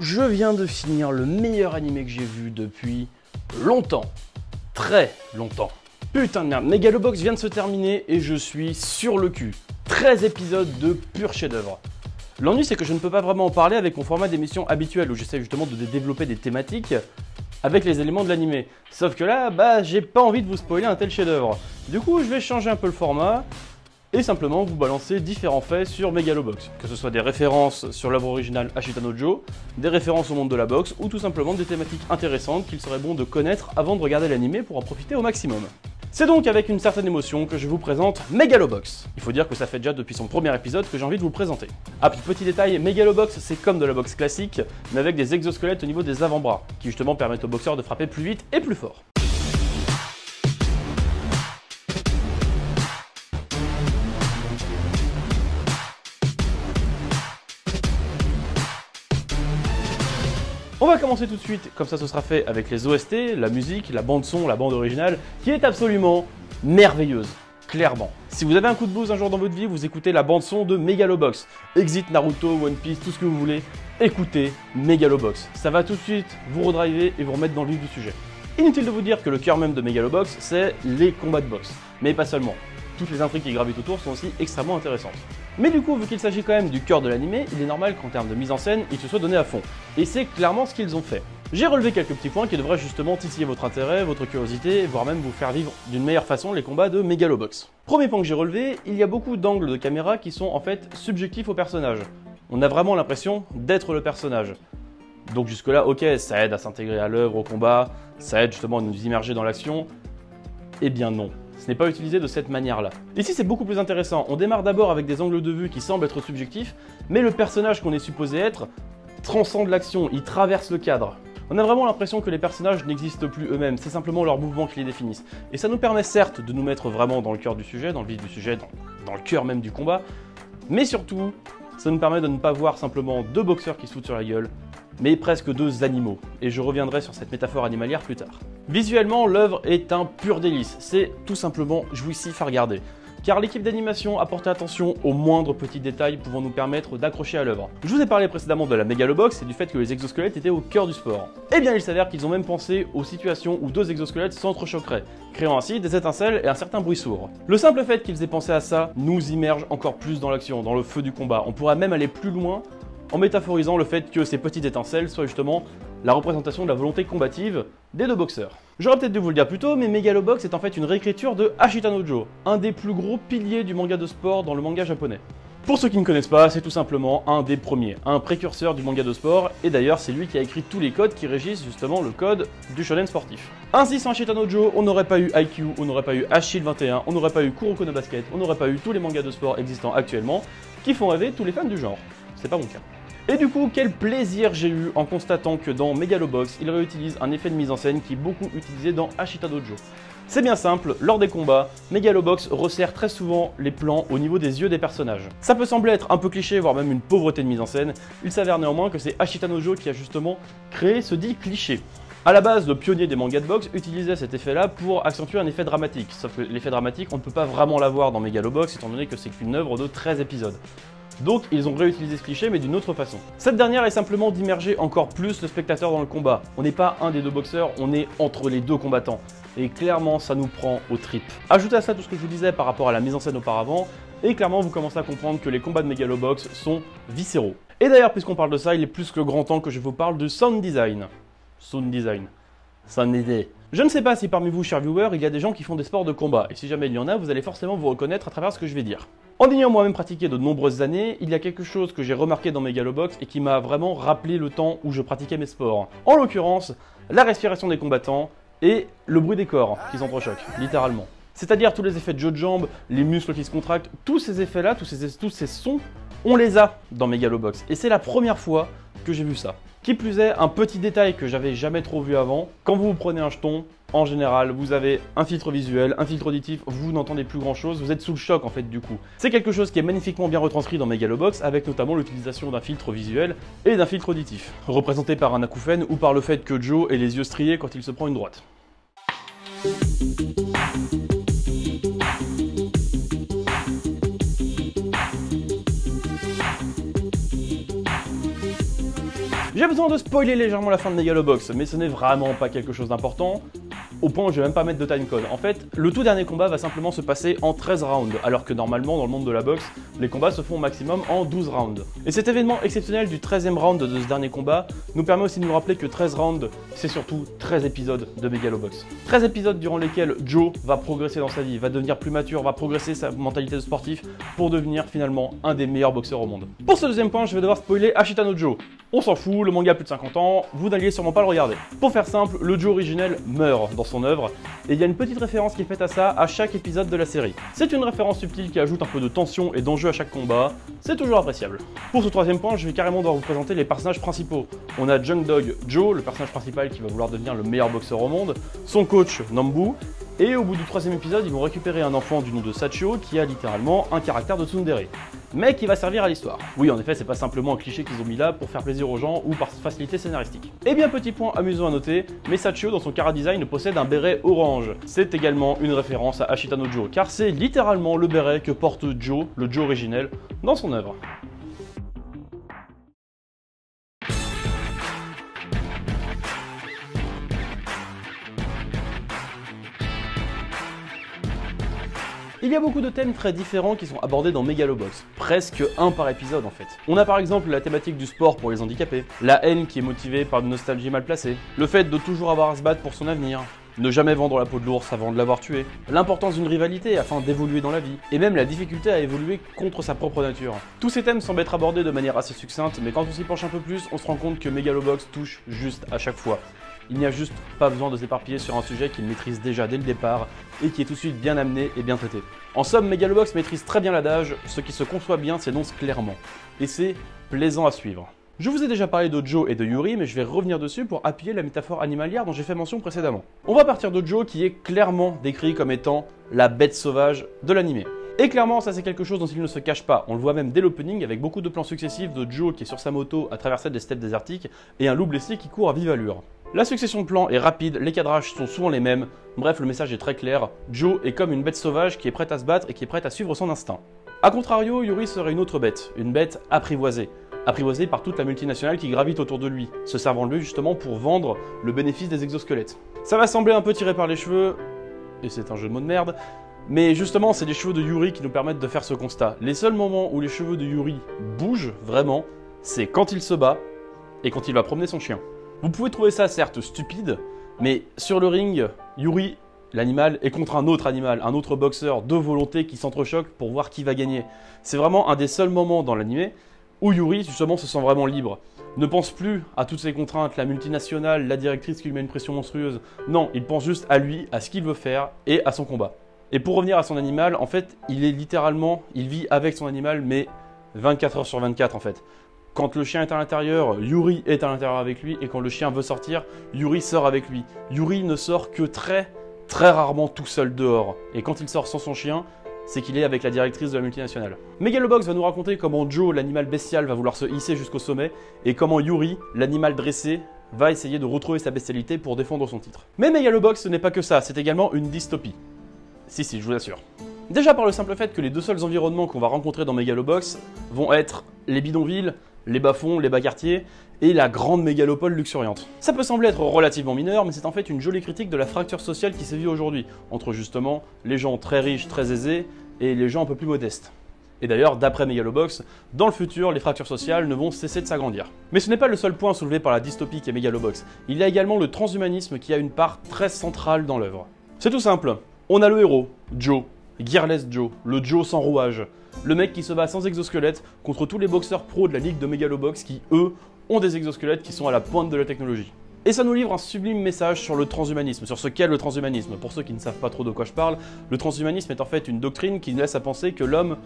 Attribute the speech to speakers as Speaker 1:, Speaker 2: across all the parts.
Speaker 1: Je viens de finir le meilleur animé que j'ai vu depuis longtemps. Très longtemps. Putain de merde, Megalobox vient de se terminer et je suis sur le cul. 13 épisodes de pur chef-d'œuvre. L'ennui, c'est que je ne peux pas vraiment en parler avec mon format d'émission habituel où j'essaie justement de développer des thématiques avec les éléments de l'animé. Sauf que là, j'ai pas envie de vous spoiler un tel chef-d'œuvre. Du coup, je vais changer un peu le format et simplement vous balancer différents faits sur Megalobox. Que ce soit des références sur l'œuvre originale Ashita no Joe, des références au monde de la boxe ou tout simplement des thématiques intéressantes qu'il serait bon de connaître avant de regarder l'animé pour en profiter au maximum. C'est donc avec une certaine émotion que je vous présente Megalobox. Il faut dire que ça fait déjà depuis son premier épisode que j'ai envie de vous le présenter. Ah puis petit détail, Megalobox c'est comme de la boxe classique, mais avec des exosquelettes au niveau des avant-bras, qui justement permettent aux boxeurs de frapper plus vite et plus fort. On va commencer tout de suite, comme ça ce sera fait avec les OST, la musique, la bande son, la bande originale, qui est absolument merveilleuse, clairement. Si vous avez un coup de blues un jour dans votre vie, vous écoutez la bande son de Megalobox. Exit Naruto, One Piece, tout ce que vous voulez, écoutez Megalobox. Ça va tout de suite vous redriver et vous remettre dans le vif du sujet. Inutile de vous dire que le cœur même de Megalobox, c'est les combats de boxe. Mais pas seulement. Toutes les intrigues qui gravitent autour sont aussi extrêmement intéressantes. Mais du coup, vu qu'il s'agit quand même du cœur de l'animé, il est normal qu'en termes de mise en scène, ils se soient donnés à fond. Et c'est clairement ce qu'ils ont fait. J'ai relevé quelques petits points qui devraient justement titiller votre intérêt, votre curiosité, voire même vous faire vivre d'une meilleure façon les combats de Megalobox. Premier point que j'ai relevé, il y a beaucoup d'angles de caméra qui sont en fait subjectifs au personnage. On a vraiment l'impression d'être le personnage. Donc jusque là, ok, ça aide à s'intégrer à l'œuvre, au combat, ça aide justement à nous immerger dans l'action. Eh bien non. Ce n'est pas utilisé de cette manière-là. Ici, c'est beaucoup plus intéressant. On démarre d'abord avec des angles de vue qui semblent être subjectifs, mais le personnage qu'on est supposé être transcende l'action, il traverse le cadre. On a vraiment l'impression que les personnages n'existent plus eux-mêmes, c'est simplement leurs mouvements qui les définissent. Et ça nous permet certes de nous mettre vraiment dans le cœur du sujet, dans le vif du sujet, dans le cœur même du combat, mais surtout, ça nous permet de ne pas voir simplement deux boxeurs qui se foutent sur la gueule, mais presque deux animaux, et je reviendrai sur cette métaphore animalière plus tard. Visuellement, l'œuvre est un pur délice, c'est tout simplement jouissif à regarder, car l'équipe d'animation a porté attention aux moindres petits détails pouvant nous permettre d'accrocher à l'œuvre. Je vous ai parlé précédemment de la Megalobox et du fait que les exosquelettes étaient au cœur du sport. Eh bien il s'avère qu'ils ont même pensé aux situations où deux exosquelettes s'entrechoqueraient, créant ainsi des étincelles et un certain bruit sourd. Le simple fait qu'ils aient pensé à ça nous immerge encore plus dans l'action, dans le feu du combat. On pourrait même aller plus loin en métaphorisant le fait que ces petites étincelles soient justement la représentation de la volonté combative des deux boxeurs. J'aurais peut-être dû vous le dire plus tôt, mais Megalobox est en fait une réécriture de Ashita no Joe, un des plus gros piliers du manga de sport dans le manga japonais. Pour ceux qui ne connaissent pas, c'est tout simplement un des premiers, un précurseur du manga de sport, et d'ailleurs c'est lui qui a écrit tous les codes qui régissent justement le code du shonen sportif. Ainsi sans Ashita no Joe, on n'aurait pas eu IQ, on n'aurait pas eu H-Shield 21, on n'aurait pas eu Kuroko no Basket, on n'aurait pas eu tous les mangas de sport existants actuellement, qui font rêver tous les fans du genre. C'est pas mon cas. Et du coup, quel plaisir j'ai eu en constatant que dans Megalobox, il réutilise un effet de mise en scène qui est beaucoup utilisé dans Ashita no Joe. C'est bien simple, lors des combats, Megalobox resserre très souvent les plans au niveau des yeux des personnages. Ça peut sembler être un peu cliché, voire même une pauvreté de mise en scène, il s'avère néanmoins que c'est Ashita no Joe qui a justement créé ce dit cliché. A la base, le pionnier des mangas de boxe utilisait cet effet-là pour accentuer un effet dramatique, sauf que l'effet dramatique, on ne peut pas vraiment l'avoir dans Megalobox, étant donné que c'est qu'une œuvre de 13 épisodes. Donc ils ont réutilisé ce cliché mais d'une autre façon. Cette dernière est simplement d'immerger encore plus le spectateur dans le combat. On n'est pas un des deux boxeurs, on est entre les deux combattants. Et clairement ça nous prend aux tripes. Ajoutez à ça tout ce que je vous disais par rapport à la mise en scène auparavant, et clairement vous commencez à comprendre que les combats de Megalobox sont viscéraux. Et d'ailleurs puisqu'on parle de ça, il est plus que grand temps que je vous parle de sound design. Sound design. Sound design. Je ne sais pas si parmi vous, chers viewers, il y a des gens qui font des sports de combat, et si jamais il y en a, vous allez forcément vous reconnaître à travers ce que je vais dire. En ayant moi-même pratiqué de nombreuses années, il y a quelque chose que j'ai remarqué dans Megalobox et qui m'a vraiment rappelé le temps où je pratiquais mes sports. En l'occurrence, la respiration des combattants et le bruit des corps qui s'entrechoquent, littéralement. C'est-à-dire tous les effets de jeu de jambes, les muscles qui se contractent, tous ces effets-là, tous ces sons, on les a dans Megalobox. Et c'est la première fois que j'ai vu ça. Qui plus est, un petit détail que j'avais jamais trop vu avant, quand vous prenez un jeton, en général, vous avez un filtre visuel, un filtre auditif, vous n'entendez plus grand chose, vous êtes sous le choc en fait du coup. C'est quelque chose qui est magnifiquement bien retranscrit dans Megalobox, avec notamment l'utilisation d'un filtre visuel et d'un filtre auditif, représenté par un acouphène ou par le fait que Joe ait les yeux striés quand il se prend une droite. J'ai besoin de spoiler légèrement la fin de Megalobox, mais ce n'est vraiment pas quelque chose d'important, au point où je vais même pas mettre de timecode. En fait, le tout dernier combat va simplement se passer en 13 rounds, alors que normalement dans le monde de la boxe, les combats se font au maximum en 12 rounds. Et cet événement exceptionnel du 13e round de ce dernier combat nous permet aussi de nous rappeler que 13 rounds, c'est surtout 13 épisodes de Megalobox. 13 épisodes durant lesquels Joe va progresser dans sa vie, va devenir plus mature, va progresser sa mentalité de sportif pour devenir finalement un des meilleurs boxeurs au monde. Pour ce deuxième point, je vais devoir spoiler Ashita no Joe. On s'en fout, le manga a plus de 50 ans, vous n'alliez sûrement pas le regarder. Pour faire simple, le Joe originel meurt dans son œuvre, et il y a une petite référence qui est faite à ça à chaque épisode de la série. C'est une référence subtile qui ajoute un peu de tension et d'enjeu à chaque combat, c'est toujours appréciable. Pour ce troisième point, je vais carrément devoir vous présenter les personnages principaux. On a Junk Dog Joe, le personnage principal qui va vouloir devenir le meilleur boxeur au monde, son coach Nambu, et au bout du troisième épisode, ils vont récupérer un enfant du nom de Sachio qui a littéralement un caractère de tsundere, mais qui va servir à l'histoire. Oui, en effet, c'est pas simplement un cliché qu'ils ont mis là pour faire plaisir aux gens ou par facilité scénaristique. Et bien, petit point amusant à noter, mais Sachio dans son chara-design possède un béret orange. C'est également une référence à Ashita no Joe, car c'est littéralement le béret que porte Joe, le Joe originel, dans son œuvre. Il y a beaucoup de thèmes très différents qui sont abordés dans Megalobox, presque un par épisode en fait. On a par exemple la thématique du sport pour les handicapés, la haine qui est motivée par une nostalgie mal placée, le fait de toujours avoir à se battre pour son avenir, ne jamais vendre la peau de l'ours avant de l'avoir tué, l'importance d'une rivalité afin d'évoluer dans la vie, et même la difficulté à évoluer contre sa propre nature. Tous ces thèmes semblent être abordés de manière assez succincte, mais quand on s'y penche un peu plus, on se rend compte que Megalobox touche juste à chaque fois. Il n'y a juste pas besoin de s'éparpiller sur un sujet qu'il maîtrise déjà dès le départ et qui est tout de suite bien amené et bien traité. En somme, Megalobox maîtrise très bien l'adage, ce qui se conçoit bien s'énonce clairement. Et c'est plaisant à suivre. Je vous ai déjà parlé de Joe et de Yuri, mais je vais revenir dessus pour appuyer la métaphore animalière dont j'ai fait mention précédemment. On va partir de Joe qui est clairement décrit comme étant la bête sauvage de l'anime. Et clairement, ça c'est quelque chose dont il ne se cache pas. On le voit même dès l'opening avec beaucoup de plans successifs de Joe qui est sur sa moto à traverser des steppes désertiques et un loup blessé qui court à vive allure. La succession de plans est rapide, les cadrages sont souvent les mêmes, bref le message est très clair, Joe est comme une bête sauvage qui est prête à se battre et qui est prête à suivre son instinct. A contrario, Yuri serait une autre bête, une bête apprivoisée par toute la multinationale qui gravite autour de lui, se servant de lui justement pour vendre le bénéfice des exosquelettes. Ça va sembler un peu tiré par les cheveux, et c'est un jeu de mots de merde, mais justement c'est les cheveux de Yuri qui nous permettent de faire ce constat. Les seuls moments où les cheveux de Yuri bougent vraiment, c'est quand il se bat et quand il va promener son chien. Vous pouvez trouver ça certes stupide, mais sur le ring, Yuri, l'animal, est contre un autre animal, un autre boxeur, deux volontés qui s'entrechoquent pour voir qui va gagner. C'est vraiment un des seuls moments dans l'anime où Yuri justement se sent vraiment libre. Ne pense plus à toutes ces contraintes, la multinationale, la directrice qui lui met une pression monstrueuse. Non, il pense juste à lui, à ce qu'il veut faire et à son combat. Et pour revenir à son animal, en fait, il vit avec son animal, mais 24 heures sur 24 en fait. Quand le chien est à l'intérieur, Yuri est à l'intérieur avec lui, et quand le chien veut sortir, Yuri sort avec lui. Yuri ne sort que très rarement tout seul dehors. Et quand il sort sans son chien, c'est qu'il est avec la directrice de la multinationale. Megalobox va nous raconter comment Joe, l'animal bestial, va vouloir se hisser jusqu'au sommet, et comment Yuri, l'animal dressé, va essayer de retrouver sa bestialité pour défendre son titre. Mais Megalobox, ce n'est pas que ça, c'est également une dystopie. Si, je vous assure. Déjà par le simple fait que les deux seuls environnements qu'on va rencontrer dans Megalobox vont être les bidonvilles, les bas-fonds, les bas-quartiers et la grande mégalopole luxuriante. Ça peut sembler être relativement mineur, mais c'est en fait une jolie critique de la fracture sociale qui sévit aujourd'hui, entre justement les gens très riches, très aisés, et les gens un peu plus modestes. Et d'ailleurs, d'après Megalobox, dans le futur, les fractures sociales ne vont cesser de s'agrandir. Mais ce n'est pas le seul point soulevé par la dystopie qu'est Megalobox. Il y a également le transhumanisme qui a une part très centrale dans l'œuvre. C'est tout simple. On a le héros, Joe, Gearless Joe, le Joe sans rouage. Le mec qui se bat sans exosquelette contre tous les boxeurs pros de la ligue de Megalobox qui, eux, ont des exosquelettes qui sont à la pointe de la technologie. Et ça nous livre un sublime message sur le transhumanisme, sur ce qu'est le transhumanisme. Pour ceux qui ne savent pas trop de quoi je parle, le transhumanisme est en fait une doctrine qui laisse à penser que l'homme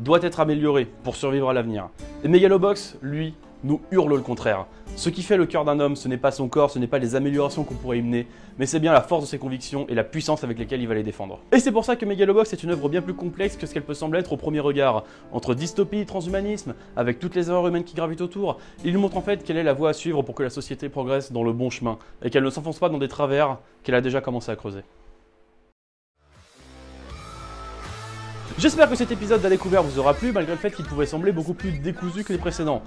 Speaker 1: doit être amélioré pour survivre à l'avenir. Et Megalobox, lui, nous hurle le contraire. Ce qui fait le cœur d'un homme, ce n'est pas son corps, ce n'est pas les améliorations qu'on pourrait y mener, mais c'est bien la force de ses convictions et la puissance avec lesquelles il va les défendre. Et c'est pour ça que Megalobox est une œuvre bien plus complexe que ce qu'elle peut sembler être au premier regard. Entre dystopie et transhumanisme, avec toutes les erreurs humaines qui gravitent autour, il nous montre en fait quelle est la voie à suivre pour que la société progresse dans le bon chemin, et qu'elle ne s'enfonce pas dans des travers qu'elle a déjà commencé à creuser. J'espère que cet épisode de la découverte vous aura plu, malgré le fait qu'il pouvait sembler beaucoup plus décousu que les précédents.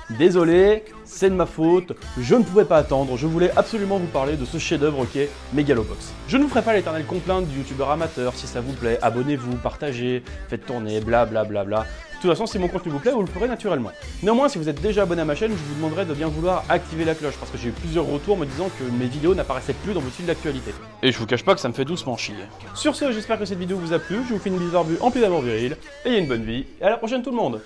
Speaker 1: Désolé, c'est de ma faute, je ne pouvais pas attendre, je voulais absolument vous parler de ce chef-d'œuvre qu'est Megalobox. Je ne vous ferai pas l'éternelle complainte du youtubeur amateur, si ça vous plaît, abonnez-vous, partagez, faites tourner, blablabla. De toute façon, si mon contenu vous plaît, vous le ferez naturellement. Néanmoins, si vous êtes déjà abonné à ma chaîne, je vous demanderai de bien vouloir activer la cloche, parce que j'ai eu plusieurs retours me disant que mes vidéos n'apparaissaient plus dans votre fil d'actualité. Et je vous cache pas que ça me fait doucement chier. Sur ce, j'espère que cette vidéo vous a plu, je vous fais une bizarre vue en plus d'amour viril, ayez une bonne vie, et à la prochaine tout le monde.